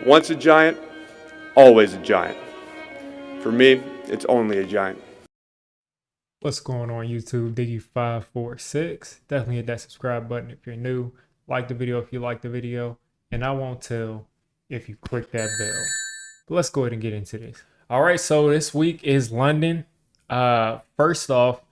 Once a giant, always a giant. For me, it's only a giant. What's going on YouTube? DIGGE546. Definitely hit that subscribe button if you're new. Like the video if you like the video. And I won't tell if you click that bell. But let's go ahead and get into this. All right, so this week is London. First off,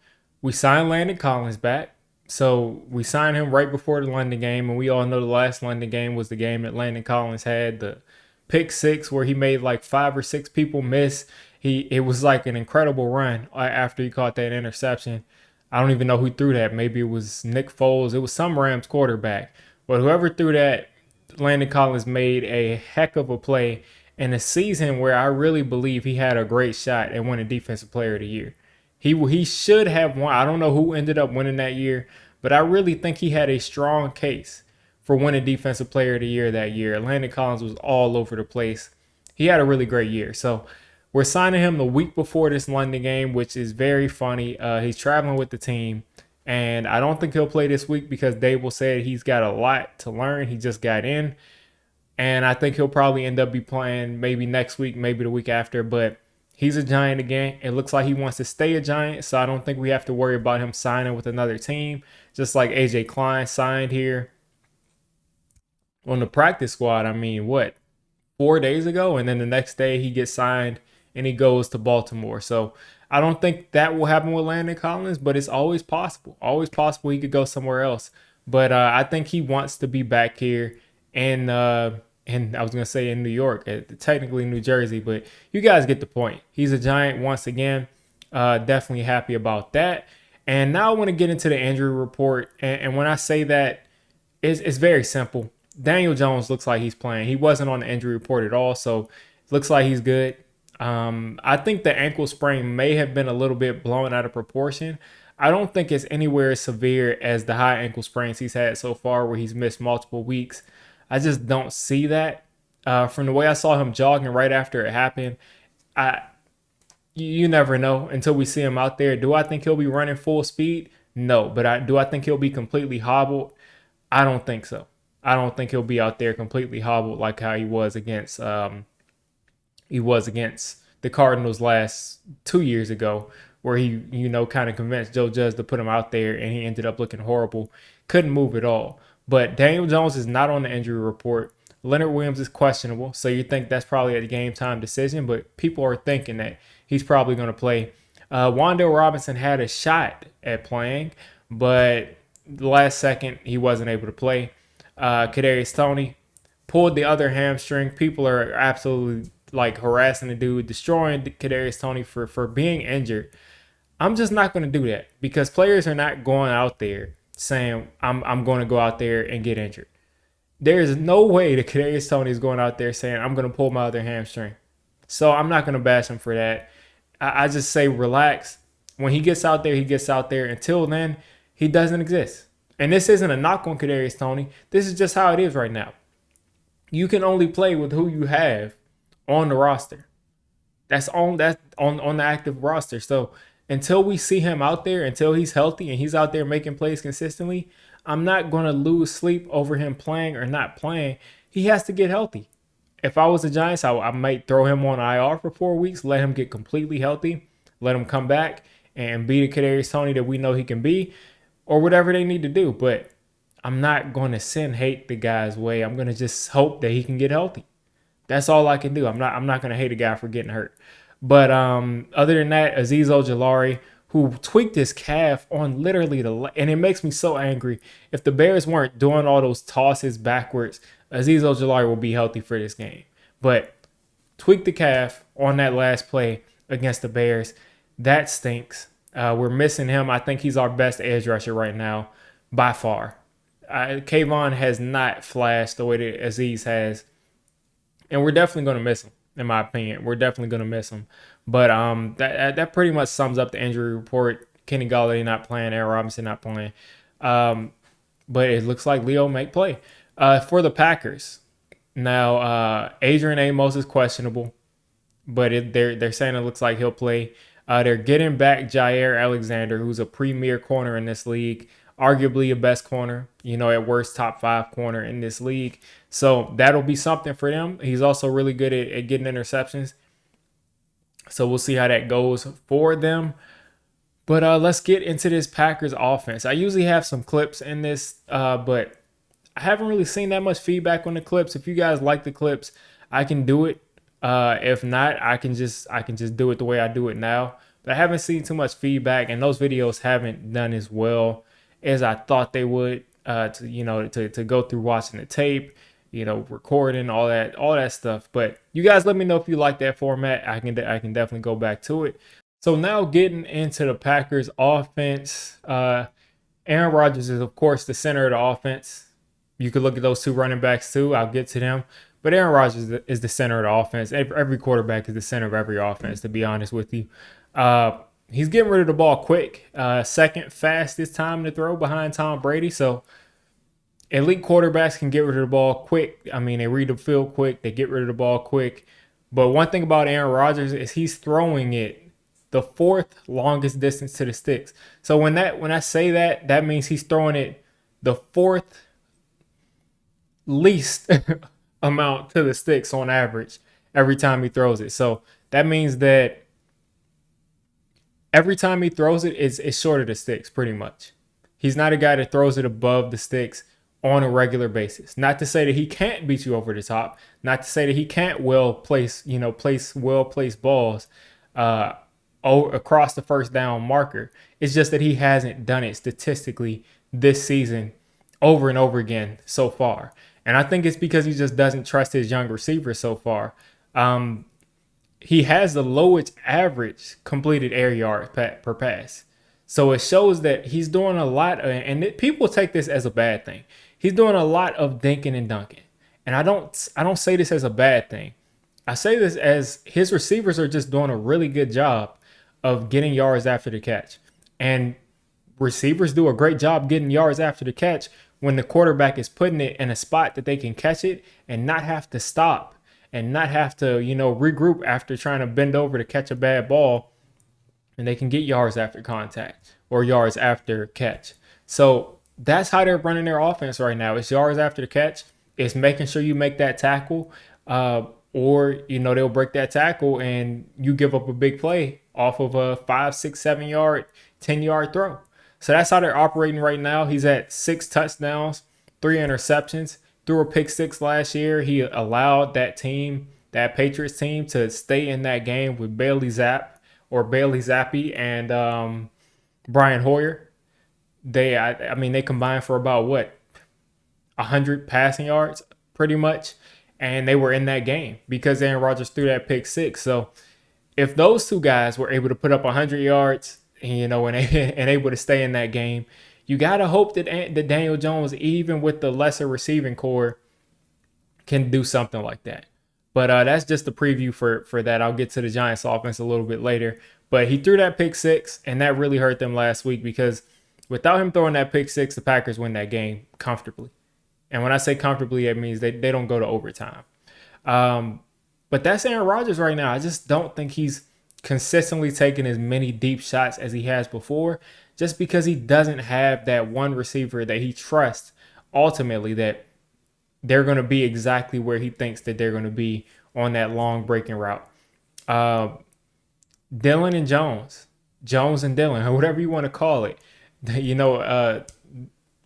we signed Landon Collins back. So we signed him right before the London game. And we all know the last London game was the game that Landon Collins had the pick six where he made like 5 or 6 people miss. It was like an incredible run after he caught that interception. I don't even know who threw that. Maybe it was Nick Foles. It was some Rams quarterback. But whoever threw that, Landon Collins made a heck of a play in a season where I really believe he had a great shot at winning Defensive Player of the Year. He should have won. I don't know who ended up winning that year, but I really think he had a strong case for winning Defensive Player of the Year that year. Landon Collins was all over the place. He had a really great year. So we're signing him the week before this London game, which is very funny. He's traveling with the team, and I don't think he'll play this week because Dable said he's got a lot to learn. He just got in, and I think he'll probably end up be playing maybe next week, maybe the week after, but he's a Giant again. It looks like he wants to stay a Giant, so I don't think we have to worry about him signing with another team, just like A.J. Klein signed here on the practice squad. I mean, 4 days ago, and then the next day he gets signed and he goes to Baltimore. So I don't think that will happen with Landon Collins, but it's always possible. Always possible he could go somewhere else. But I think he wants to be back here and I was going to say in New York, technically New Jersey, but you guys get the point. He's a Giant once again. Definitely happy about that. And now I want to get into the injury report. And when I say that, it's very simple. Daniel Jones looks like he's playing. He wasn't on the injury report at all, so it looks like he's good. I think the ankle sprain may have been a little bit blown out of proportion. I don't think it's anywhere as severe as the high ankle sprains he's had so far where he's missed multiple weeks. I just don't see that. From the way I saw him jogging right after it happened, you never know until we see him out there. Do I think he'll be running full speed? No, but do I think he'll be completely hobbled? I don't think so. I don't think he'll be out there completely hobbled like how he was against the Cardinals last 2 years ago, where he, kind of convinced Joe Judge to put him out there and he ended up looking horrible. Couldn't move at all. But Daniel Jones is not on the injury report. Leonard Williams is questionable, so you think that's probably a game time decision, but people are thinking that he's probably going to play. Wan'Dale Robinson had a shot at playing, but the last second he wasn't able to play. Kadarius Toney pulled the other hamstring. People are absolutely harassing the dude, destroying Kadarius Toney for being injured. I'm just not going to do that because players are not going out there saying I'm going to go out there and get injured. There is no way that Kadarius Toney is going out there saying I'm going to pull my other hamstring. So I'm not going to bash him for that. I just say relax. When he gets out there, he gets out there. Until then, he doesn't exist. And this isn't a knock on Kadarius Toney. This is just how it is right now. You can only play with who you have on the roster. That's on the active roster. So until we see him out there, until he's healthy and he's out there making plays consistently, I'm not going to lose sleep over him playing or not playing. He has to get healthy. If I was the Giants, I might throw him on IR for 4 weeks, let him get completely healthy, let him come back and be the Kadarius Toney that we know he can be, or whatever they need to do. But I'm not going to send hate the guy's way. I'm going to just hope that he can get healthy. That's all I can do. I'm not going to hate a guy for getting hurt. But other than that, Azeez Ojulari, who tweaked his calf on literally and it makes me so angry. If the Bears weren't doing all those tosses backwards, Azeez Ojulari will be healthy for this game. But tweaked the calf on that last play against the Bears. That stinks. We're missing him. I think he's our best edge rusher right now by far. Kayvon has not flashed the way that Azeez has. And we're definitely going to miss him, in my opinion. We're definitely going to miss him. But that pretty much sums up the injury report. Kenny Golladay not playing, Aaron Robinson not playing. But it looks like Leo may play. For the Packers, now Adrian Amos is questionable, but they're saying it looks like he'll play. They're getting back Jair Alexander, who's a premier corner in this league. arguably a best corner, at worst top 5 corner in this league. So that'll be something for them. He's also really good at getting interceptions. So we'll see how that goes for them. But let's get into this Packers offense. I usually have some clips in this, but I haven't really seen that much feedback on the clips. If you guys like the clips, I can do it. If not, I can just do it the way I do it now. But I haven't seen too much feedback, and those videos haven't done as well as I thought they would. To go through watching the tape, recording all that stuff. But you guys let me know if you like that format. I can definitely go back to it. So now getting into the Packers offense, Aaron Rodgers is of course the center of the offense. You could look at those two running backs too. I'll get to them. But Aaron Rodgers is the center of the offense. Every quarterback is the center of every offense, to be honest with you. He's getting rid of the ball quick. Second fastest time to throw behind Tom Brady. So elite quarterbacks can get rid of the ball quick. I mean, they read the field quick. They get rid of the ball quick. But one thing about Aaron Rodgers is he's throwing it the fourth longest distance to the sticks. So when I say that, that means he's throwing it the fourth least amount to the sticks on average every time he throws it. So that means that every time he throws it, it's short of the sticks pretty much. He's not a guy that throws it above the sticks on a regular basis. Not to say that he can't beat you over the top. Not to say that he can't place well-placed balls across the first down marker. It's just that he hasn't done it statistically this season over and over again so far. And I think it's because he just doesn't trust his young receivers so far. He has the lowest average completed air yards per pass. So it shows that he's doing a lot, and people take this as a bad thing. He's doing a lot of dinking and dunking. And I don't say this as a bad thing. I say this as his receivers are just doing a really good job of getting yards after the catch. And receivers do a great job getting yards after the catch when the quarterback is putting it in a spot that they can catch it and not have to stop and not have to, regroup after trying to bend over to catch a bad ball, and they can get yards after contact or yards after catch. So that's how they're running their offense right now. It's yards after the catch. It's making sure you make that tackle, or they'll break that tackle and you give up a big play off of a 5, 6, 7 yard, 10-yard throw. So that's how they're operating right now. He's at 6 touchdowns, 3 interceptions, threw a pick 6 last year. He allowed that Patriots team, to stay in that game with Bailey Zappi and Brian Hoyer. They combined for about 100 passing yards pretty much. And they were in that game because Aaron Rodgers threw that pick 6. So if those two guys were able to put up 100 yards, and able to stay in that game, you got to hope that Daniel Jones, even with the lesser receiving core, can do something like that. But that's just a preview for that. I'll get to the Giants offense a little bit later. But he threw that pick 6, and that really hurt them last week because without him throwing that pick 6, the Packers win that game comfortably. And when I say comfortably, it means they don't go to overtime. But that's Aaron Rodgers right now. I just don't think he's consistently taking as many deep shots as he has before, just because he doesn't have that one receiver that he trusts ultimately that they're going to be exactly where he thinks that they're going to be on that long breaking route. Dillon and Jones and Dillon, or whatever you want to call it,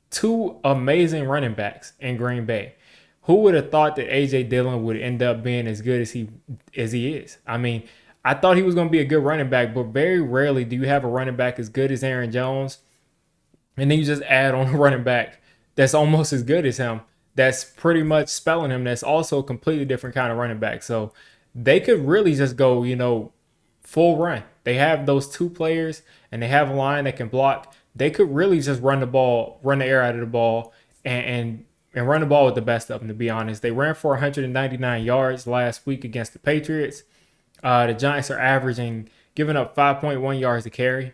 two amazing running backs in Green Bay. Who would have thought that A.J. Dillon would end up being as good as he is? I mean, I thought he was going to be a good running back, but very rarely do you have a running back as good as Aaron Jones, and then you just add on a running back that's almost as good as him, that's pretty much spelling him, that's also a completely different kind of running back. So they could really just go, full run. They have those two players, and they have a line that can block. They could really just run the air out of the ball, and run the ball with the best of them, to be honest. They ran for 199 yards last week against the Patriots. The Giants are giving up 5.1 yards to carry.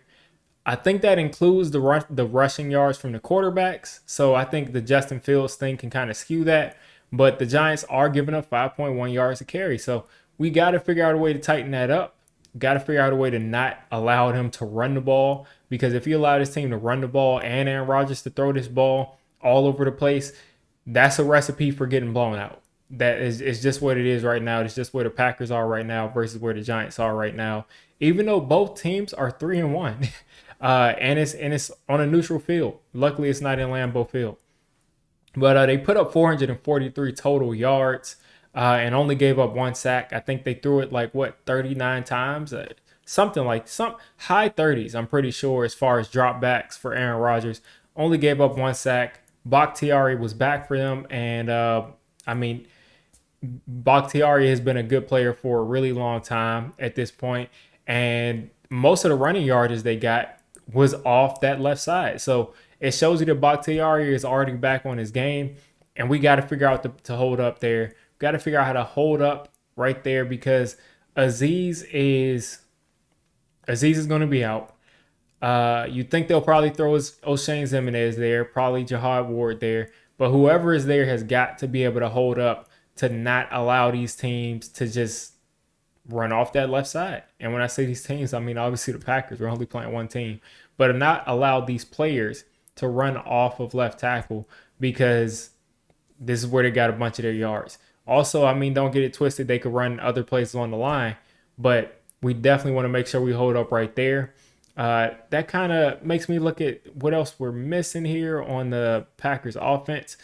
I think that includes the rushing yards from the quarterbacks. So I think the Justin Fields thing can kind of skew that. But the Giants are giving up 5.1 yards to carry. So we got to figure out a way to tighten that up. Got to figure out a way to not allow him to run the ball, because if you allow this team to run the ball and Aaron Rodgers to throw this ball all over the place, that's a recipe for getting blown out. That is, it's just what it is right now. It's just where the Packers are right now versus where the Giants are right now. Even though both teams are 3-1, and it's on a neutral field. Luckily, it's not in Lambeau Field. But they put up 443 total yards and only gave up 1 sack. I think they threw it 39 times, some high 30s. I'm pretty sure as far as dropbacks for Aaron Rodgers. Only gave up 1 sack. Bakhtiari was back for them, and Bakhtiari has been a good player for a really long time at this point, and most of the running yardage they got was off that left side. So it shows you that Bakhtiari is already back on his game, and we got to figure out to hold up there. Got to figure out how to hold up right there, because Aziz is going to be out. You think they'll probably throw O'Shane Ximines there, probably Jihad Ward there, but whoever is there has got to be able to hold up to not allow these teams to just run off that left side. And when I say these teams, I mean obviously the Packers. We're only playing one team, but not allow these players to run off of left tackle, because this is where they got a bunch of their yards. Also, I mean, don't get it twisted. They could run other places on the line, but we definitely want to make sure we hold up right there. That kind of makes me look at what else we're missing here on the Packers offense.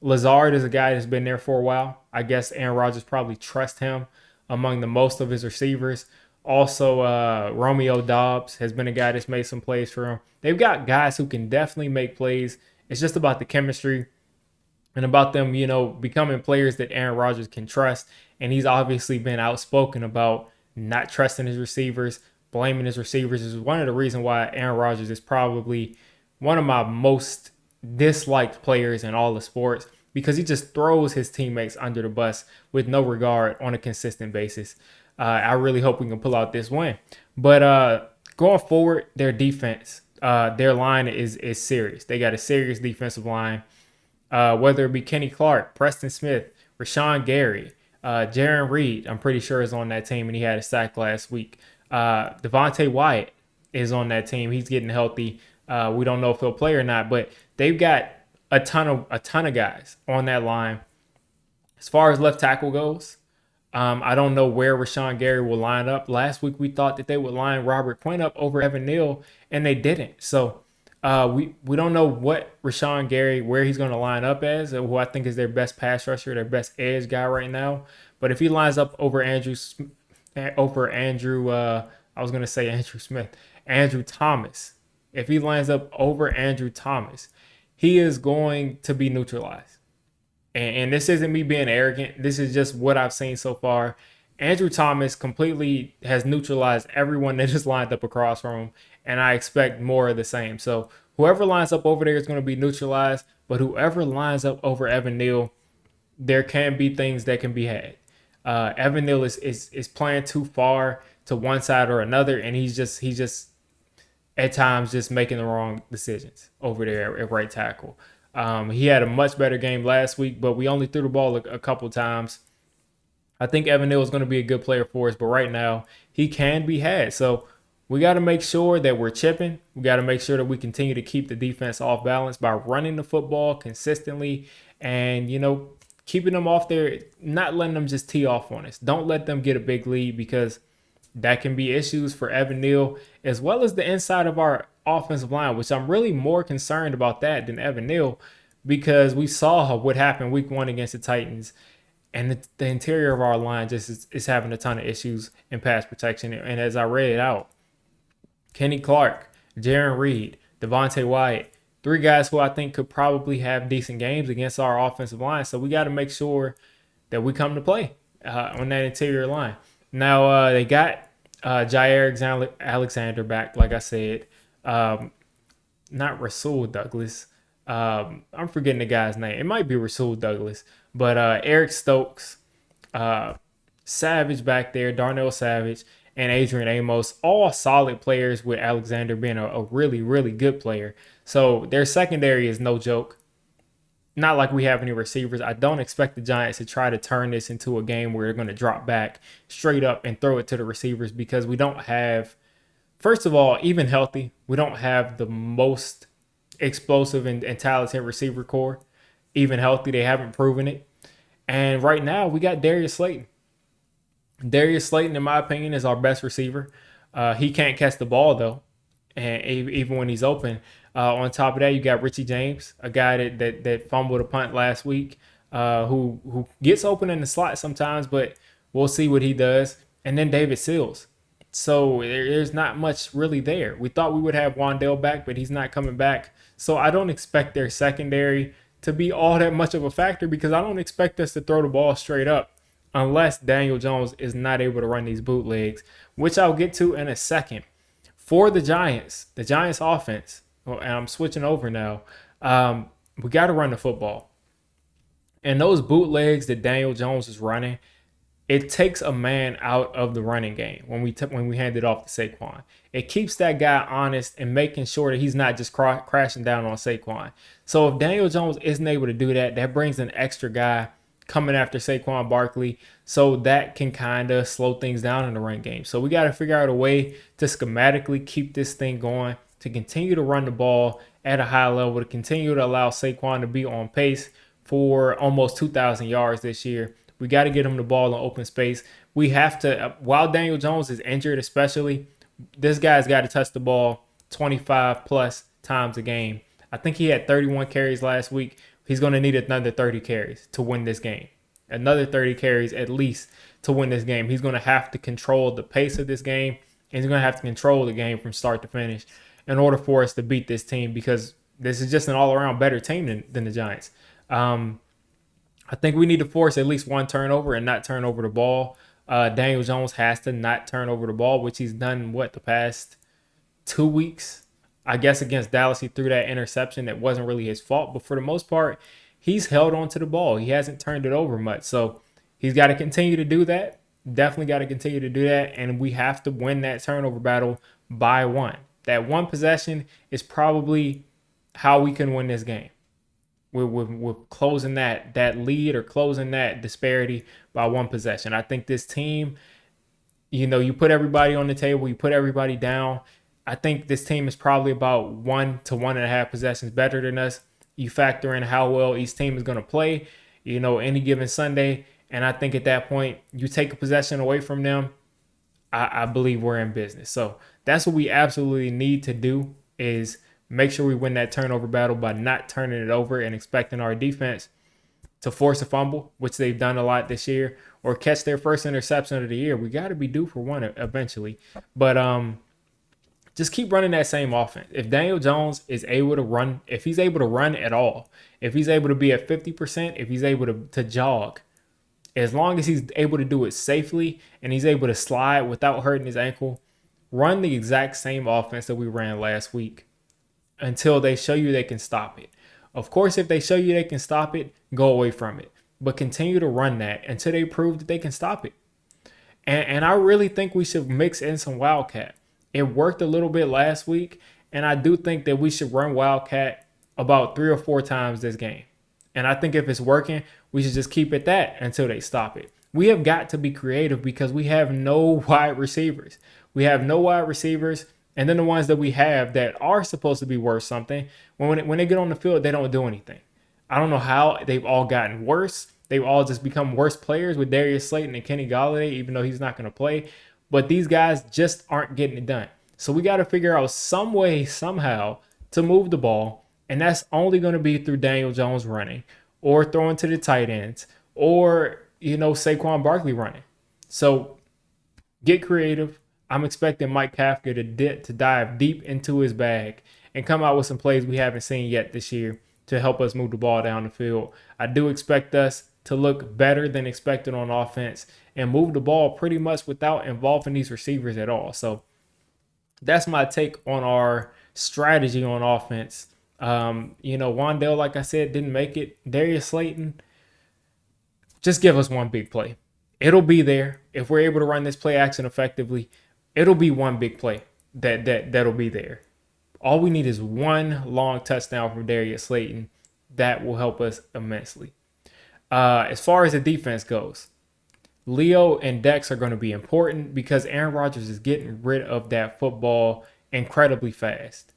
Lazard is a guy that's been there for a while. I guess Aaron Rodgers probably trusts him among the most of his receivers. Also, Romeo Doubs has been a guy that's made some plays for him. They've got guys who can definitely make plays. It's just about the chemistry and about them, becoming players that Aaron Rodgers can trust. And he's obviously been outspoken about not trusting his receivers, blaming his receivers. This is one of the reasons why Aaron Rodgers is probably one of my most disliked players in all the sports, because he just throws his teammates under the bus with no regard on a consistent basis. I really hope we can pull out this win. But going forward, their defense, their line is serious. They got a serious defensive line. Whether it be Kenny Clark, Preston Smith, Rashawn Gary, Jaron Reed, I'm pretty sure is on that team, and he had a sack last week. Devontae Wyatt is on that team. He's getting healthy. We don't know if he'll play or not, but they've got a ton of guys on that line. As far as left tackle goes, I don't know where Rashawn Gary will line up. Last week we thought that they would line Robert Quinn up over Evan Neal, and they didn't. So we don't know what Rashawn Gary, where he's going to line up as, who I think is their best pass rusher, their best edge guy right now. But if he lines up over Andrew Smith, Andrew Thomas. If he lines up over Andrew Thomas, he is going to be neutralized. And this isn't me being arrogant. This is just what I've seen so far. Andrew Thomas completely has neutralized everyone that is lined up across from him, and I expect more of the same. So whoever lines up over there is going to be neutralized, but whoever lines up over Evan Neal, there can be things that can be had. Evan Neal is playing too far to one side or another, and he's just at times just making the wrong decisions over there at right tackle. He had a much better game last week, but we only threw the ball a couple times. I think Evan Neal is going to be a good player for us, but right now he can be had. So we got to make sure that we're chipping. We got to make sure that we continue to keep the defense off balance by running the football consistently and, keeping them off there, not letting them just tee off on us. Don't let them get a big lead, because that can be issues for Evan Neal as well as the inside of our offensive line, which I'm really more concerned about that than Evan Neal, because we saw what happened week 1 against the Titans, and the interior of our line just is having a ton of issues in pass protection. And as I read it out, Kenny Clark, Jaron Reed, Devontae Wyatt, 3 guys who I think could probably have decent games against our offensive line. So we got to make sure that we come to play on that interior line. Now, they got Jair Alexander back, like I said. Not Rasul Douglas. I'm forgetting the guy's name. It might be Rasul Douglas. But Eric Stokes, Savage back there, Darnell Savage, and Adrian Amos, all solid players, with Alexander being a really, really good player. So their secondary is no joke. not like we have any receivers. I don't expect the Giants to try to turn this into a game where they're going to drop back straight up and throw it to the receivers because we don't have, first of all, even healthy, we don't have the most explosive and talented receiver core. Even healthy, they haven't proven it. And right now, we got Darius Slayton. Darius Slayton, in my opinion, is our best receiver. He can't catch the ball though, and even when he's open. On top of that, you got Richie James, a guy that fumbled a punt last week, who gets open in the slot sometimes, but we'll see what he does. And then David Sills. So there's not much really there. We thought we would have Wandale back, but he's not coming back. So I don't expect their secondary to be all that much of a factor because I don't expect us to throw the ball straight up unless Daniel Jones is not able to run these bootlegs, which I'll get to in a second. For the Giants offense, and I'm switching over now, we got to run the football. And those bootlegs that Daniel Jones is running, it takes a man out of the running game when we hand it off to Saquon. It keeps that guy honest and making sure that he's not just crashing down on Saquon. So if Daniel Jones isn't able to do that, that brings an extra guy coming after Saquon Barkley, so that can kind of slow things down in the run game. So we got to figure out a way to schematically keep this thing going, to continue to run the ball at a high level, to continue to allow Saquon to be on pace for almost 2,000 yards this year. We got to get him the ball in open space. We have to, while Daniel Jones is injured especially, this guy's got to touch the ball 25 plus times a game. I think he had 31 carries last week. He's going to need another 30 carries to win this game. Another 30 carries at least to win this game. He's going to have to control the pace of this game, and he's going to have to control the game from start to finish in order for us to beat this team, because this is just an all-around better team than the Giants. I think we need to force at least one turnover and not turn over the ball. Daniel Jones has to not turn over the ball, which he's done, the past 2 weeks? I guess against Dallas, he threw that interception that wasn't really his fault. But for the most part, he's held on to the ball. He hasn't turned it over much. So he's got to continue to do that. Definitely got to continue to do that. And we have to win that turnover battle by one. That one possession is probably how we can win this game. We're closing that lead or closing that disparity by one possession. I think this team, you put everybody on the table, you put everybody down. I think this team is probably about 1 to 1.5 possessions better than us. You factor in how well each team is going to play, any given Sunday. And I think at that point, you take a possession away from them, I believe we're in business. So that's what we absolutely need to do, is make sure we win that turnover battle by not turning it over and expecting our defense to force a fumble, which they've done a lot this year, or catch their first interception of the year. We got to be due for one eventually. But just keep running that same offense. If Daniel Jones is able to run, if he's able to run at all, if he's able to be at 50%, if he's able to jog, as long as he's able to do it safely and he's able to slide without hurting his ankle, run the exact same offense that we ran last week until they show you they can stop it. Of course, if they show you they can stop it, go away from it. But continue to run that until they prove that they can stop it. And I really think we should mix in some Wildcat. It worked a little bit last week, and I do think that we should run Wildcat about 3 or 4 times this game. And I think if it's working, we should just keep it that until they stop it. We have got to be creative because we have no wide receivers. We have no wide receivers, and then the ones that we have that are supposed to be worth something, when they get on the field, they don't do anything. I don't know how they've all gotten worse. They've all just become worse players with Darius Slayton and Kenny Golladay, even though he's not going to play. But these guys just aren't getting it done. So we got to figure out some way, somehow, to move the ball. And that's only going to be through Daniel Jones running, or throwing to the tight ends, or, Saquon Barkley running. So get creative. I'm expecting Mike Kafka to dive deep into his bag and come out with some plays we haven't seen yet this year to help us move the ball down the field. I do expect us to look better than expected on offense and move the ball pretty much without involving these receivers at all. So that's my take on our strategy on offense. Wandale, like I said, didn't make it. Darius Slayton, just give us one big play. It'll be there. If we're able to run this play action effectively, it'll be one big play that'll be there. All we need is one long touchdown from Darius Slayton. that will help us immensely. As far as the defense goes, Leo and Dex are going to be important because Aaron Rodgers is getting rid of that football incredibly fast.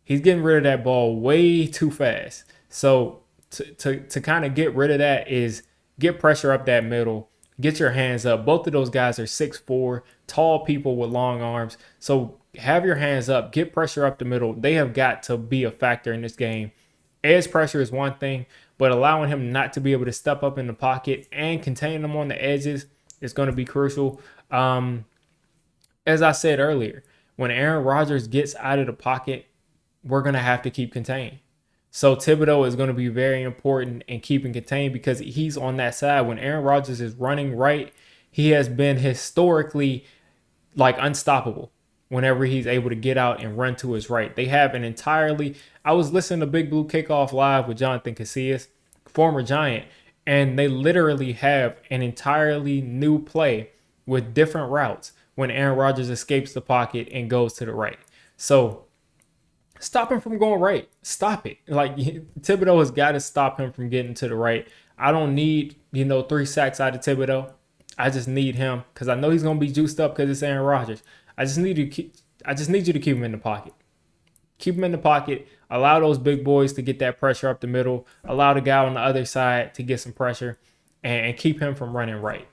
He's getting rid of that ball way too fast. So to kind of get rid of that is get pressure up that middle, get your hands up. Both of those guys are 6'4", tall people with long arms. So have your hands up, get pressure up the middle. They have got to be a factor in this game. Edge pressure is one thing, but allowing him not to be able to step up in the pocket and contain them on the edges is going to be crucial. As I said earlier, when Aaron Rodgers gets out of the pocket, we're going to have to keep contained. So Thibodeau is going to be very important in keeping contained because he's on that side. When Aaron Rodgers is running right, he has been historically like unstoppable whenever he's able to get out and run to his right. They have an entirely, I was listening to Big Blue Kickoff Live with Jonathan Casillas, former Giant, and they literally have an entirely new play with different routes when Aaron Rodgers escapes the pocket and goes to the right. So stop him from going right. Stop it. Like, Thibodeau has got to stop him from getting to the right. I don't need, 3 sacks out of Thibodeau. I just need him because I know he's going to be juiced up because it's Aaron Rodgers. I just need you to keep him in the pocket. Keep him in the pocket. Allow those big boys to get that pressure up the middle. Allow the guy on the other side to get some pressure and keep him from running right.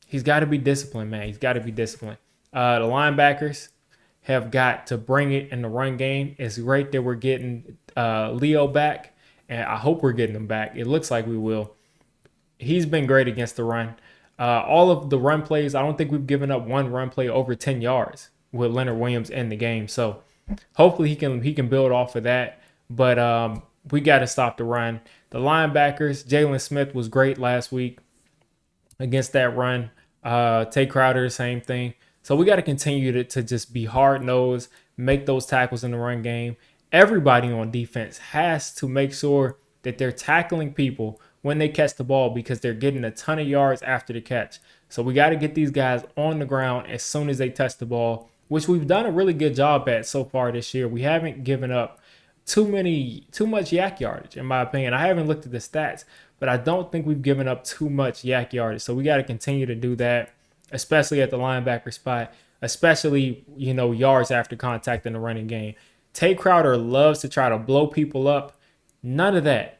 He's got to be disciplined, man. He's got to be disciplined. The linebackers have got to bring it in the run game. It's great that we're getting Leo back, and I hope we're getting him back. It looks like we will. He's been great against the run. All of the run plays, I don't think we've given up one run play over 10 yards with Leonard Williams in the game. So hopefully he can build off of that. But we got to stop the run. The linebackers, Jalen Smith was great last week against that run. Tay Crowder, same thing. So we got to continue to just be hard-nosed, make those tackles in the run game. Everybody on defense has to make sure that they're tackling people when they catch the ball because they're getting a ton of yards after the catch. So we got to get these guys on the ground as soon as they touch the ball, which we've done a really good job at so far this year. We haven't given up too much yak yardage, in my opinion. I haven't looked at the stats, but I don't think we've given up too much yak yardage. So we got to continue to do that, especially at the linebacker spot, especially, yards after contact in the running game. Tay Crowder loves to try to blow people up. None of that.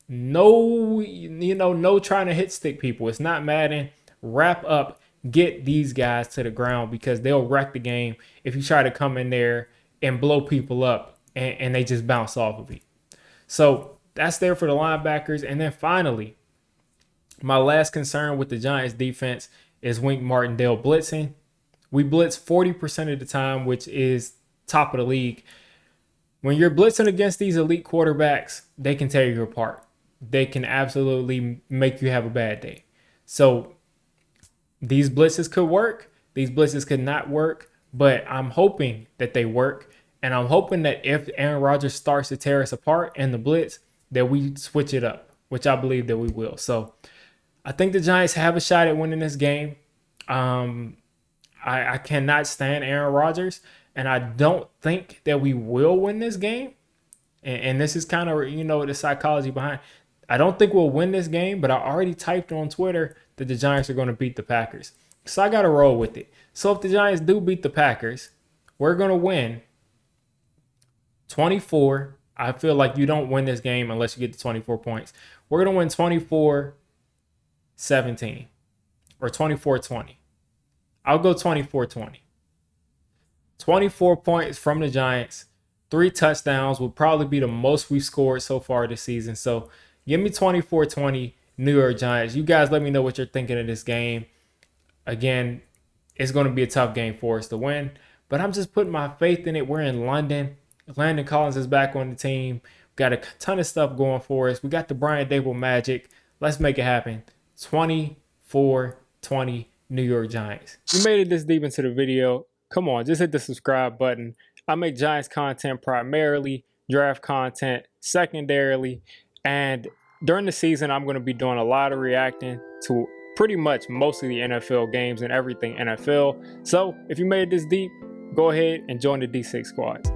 No, no trying to hit stick people. It's not Madden. Wrap up, get these guys to the ground because they'll wreck the game if you try to come in there and blow people up and they just bounce off of you. So that's there for the linebackers. And then finally, my last concern with the Giants defense is Wink Martindale blitzing. We blitz 40% of the time, which is top of the league. When you're blitzing against these elite quarterbacks, they can tear you apart. They can absolutely make you have a bad day. So these blitzes could work. These blitzes could not work. But I'm hoping that they work. And I'm hoping that if Aaron Rodgers starts to tear us apart in the blitz, that we switch it up, which I believe that we will. So I think the Giants have a shot at winning this game. I cannot stand Aaron Rodgers, and I don't think that we will win this game. And this is kind of, the psychology behind it. I don't think we'll win this game, but I already typed on Twitter that the Giants are going to beat the Packers. So I got to roll with it. So if the Giants do beat the Packers, we're going to win 24. I feel like you don't win this game unless you get to 24 points. We're going to win 24-17 or 24-20. I'll go 24-20. 24 points from the Giants. 3 touchdowns will probably be the most we've scored so far this season. So give me 24-20 New York Giants. You guys let me know what you're thinking of this game. Again, it's going to be a tough game for us to win, but I'm just putting my faith in it. We're in London. Landon Collins is back on the team. We've got a ton of stuff going for us. We got the Brian Dable magic. Let's make it happen. 24-20 New York Giants. You made it this deep into the video. Come on, just hit the subscribe button. I make Giants content primarily, draft content secondarily, and during the season, I'm going to be doing a lot of reacting to pretty much most of the NFL games and everything NFL. So if you made it this deep, go ahead and join the D6 squad.